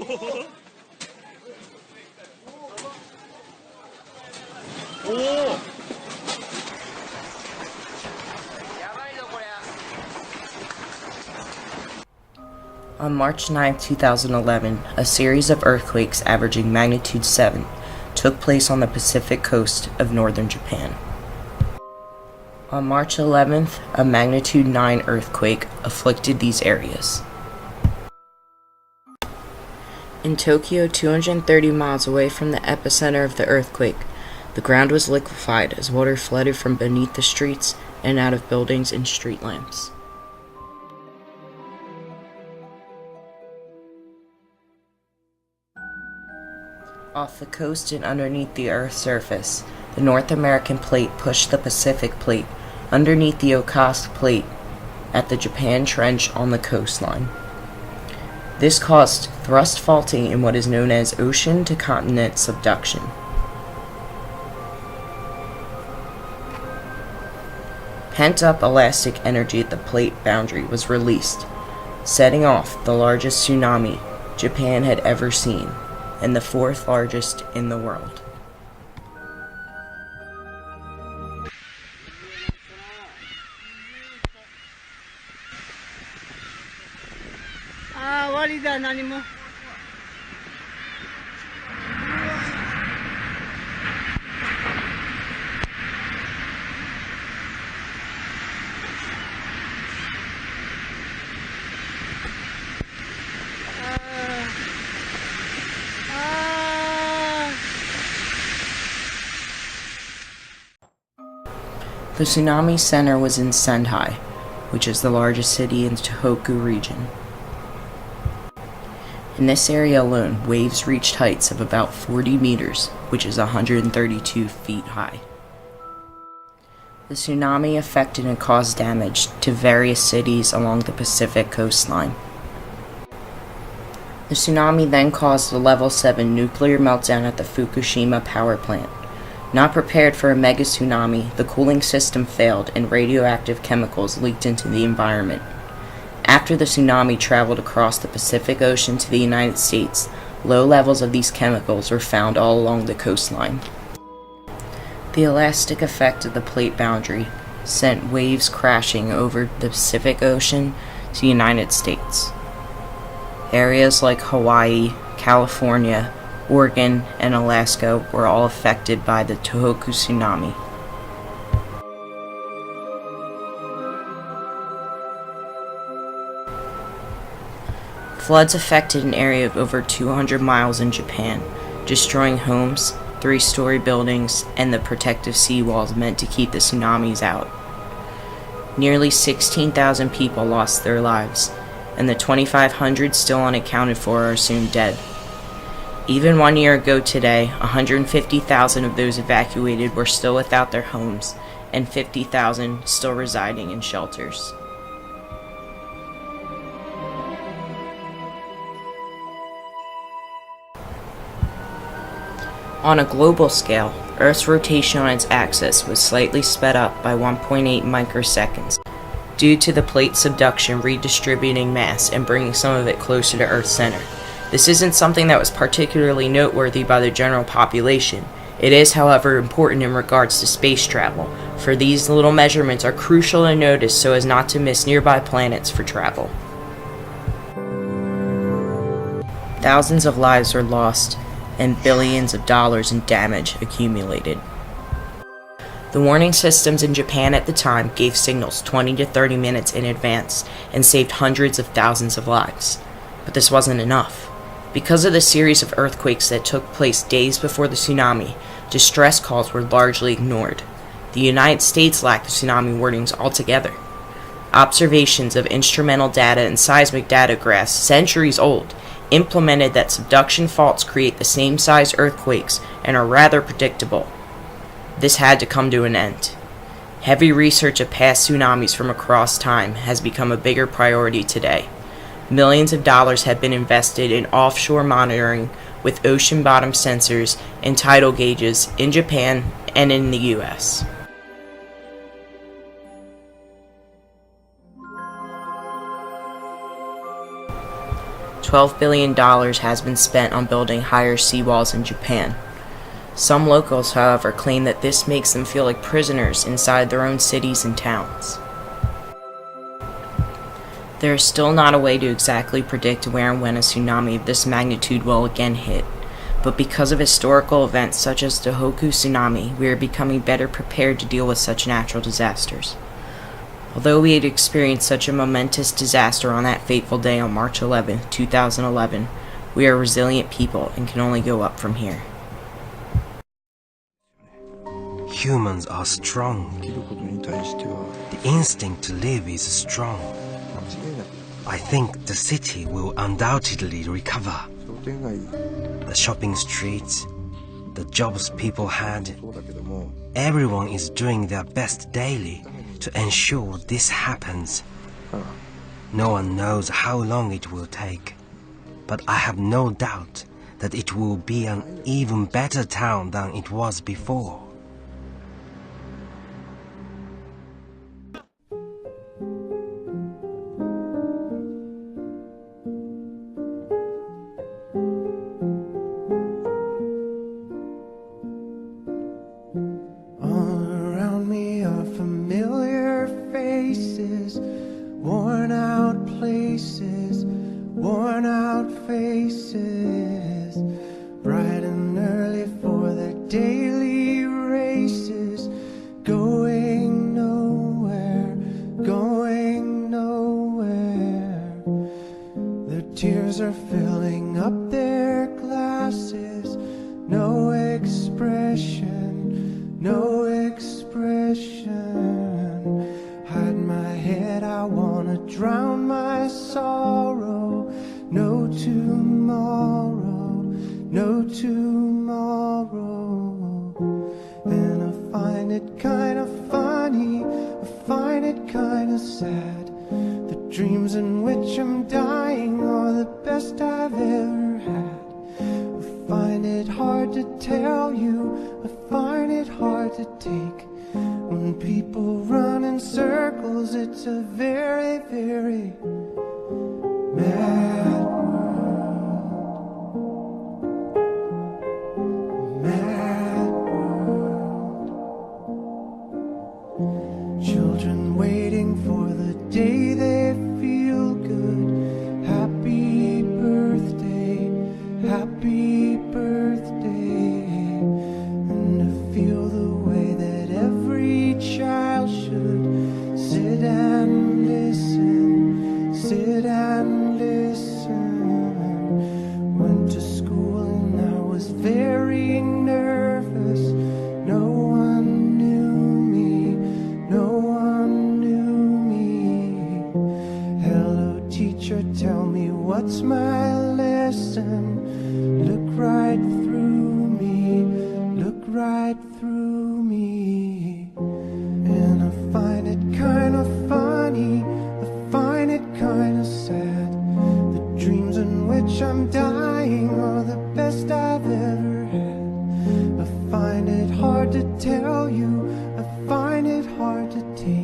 On March 9, 2011, a series of earthquakes averaging magnitude 7 took place on the Pacific coast of northern Japan. On March 11th, a magnitude 9 earthquake afflicted these areas. In Tokyo, 230 miles away from the epicenter of the earthquake, the ground was liquefied as water flooded from beneath the streets and out of buildings and street lamps. Off the coast and underneath the Earth's surface, the North American plate pushed the Pacific plate underneath the Okhotsk plate at the Japan Trench on the coastline. This caused thrust faulting in what is known as ocean-to-continent subduction. Pent-up elastic energy at the plate boundary was released, setting off the largest tsunami Japan had ever seen, and the fourth largest in the world. The tsunami center was in Sendai, which is the largest city in the Tohoku region. In this area alone, waves reached heights of about 40 meters, which is 132 feet high. The tsunami affected and caused damage to various cities along the Pacific coastline. The tsunami then caused a level 7 nuclear meltdown at the Fukushima power plant. Not prepared for a mega tsunami, the cooling system failed and radioactive chemicals leaked into the environment. After the tsunami traveled across the Pacific Ocean to the United States, low levels of these chemicals were found all along the coastline. The elastic effect of the plate boundary sent waves crashing over the Pacific Ocean to the United States. Areas like Hawaii, California, Oregon, and Alaska were all affected by the Tohoku tsunami. Floods affected an area of over 200 miles in Japan, destroying homes, 3-story buildings, and the protective seawalls meant to keep the tsunamis out. Nearly 16,000 people lost their lives, and the 2,500 still unaccounted for are assumed dead. Even 1 year ago today, 150,000 of those evacuated were still without their homes, and 50,000 still residing in shelters. On a global scale, Earth's rotation on its axis was slightly sped up by 1.8 microseconds, due to the plate subduction redistributing mass and bringing some of it closer to Earth's center. This isn't something that was particularly noteworthy by the general population. It is, however, important in regards to space travel, for these little measurements are crucial to notice so as not to miss nearby planets for travel. Thousands of lives were lost, and billions of dollars in damage accumulated. The warning systems in Japan at the time gave signals 20 to 30 minutes in advance and saved hundreds of thousands of lives. But this wasn't enough. Because of the series of earthquakes that took place days before the tsunami, distress calls were largely ignored. The United States lacked the tsunami warnings altogether. Observations of instrumental data and seismic data graphs, centuries old, implemented that subduction faults create the same size earthquakes and are rather predictable. This had to come to an end. Heavy research of past tsunamis from across time has become a bigger priority today. Millions of dollars have been invested in offshore monitoring with ocean bottom sensors and tidal gauges in Japan and in the US. $12 billion has been spent on building higher seawalls in Japan. Some locals, however, claim that this makes them feel like prisoners inside their own cities and towns. There is still not a way to exactly predict where and when a tsunami of this magnitude will again hit, but because of historical events such as Tohoku tsunami, we are becoming better prepared to deal with such natural disasters. Although we had experienced such a momentous disaster on that fateful day on March 11, 2011, we are resilient people and can only go up from here. Humans are strong. The instinct to live is strong. I think the city will undoubtedly recover. The shopping streets, the jobs people had, everyone is doing their best daily to ensure this happens. No one knows how long it will take, but I have no doubt that it will be an even better town than it was before. Worn out places, worn out faces, bright and early for their daily races, going nowhere, going nowhere. Their tears are filling up their glasses, no expression, no expression. Hide my head, I wanna drown my sorrow. No tomorrow, no tomorrow. And I find it kinda funny, I find it kinda sad. The dreams in which I'm dying are the best I've ever had. I find it hard to tell you, I find it hard to take. When people run in circles, it's a very, very mad world. Mad world. Children waiting for the day they feel good. Happy birthday, happy birthday. And to feel the way that every child should sit and listen, sit and listen. Went to school and I was very nervous. No one knew me, no one knew me. Hello teacher, tell me what's my lesson. Look right through me, look right through me. And I find it kinda funny, I find it kinda sad. The dreams in which I'm dying are the best I've ever had. I find it hard to tell you, I find it hard to take.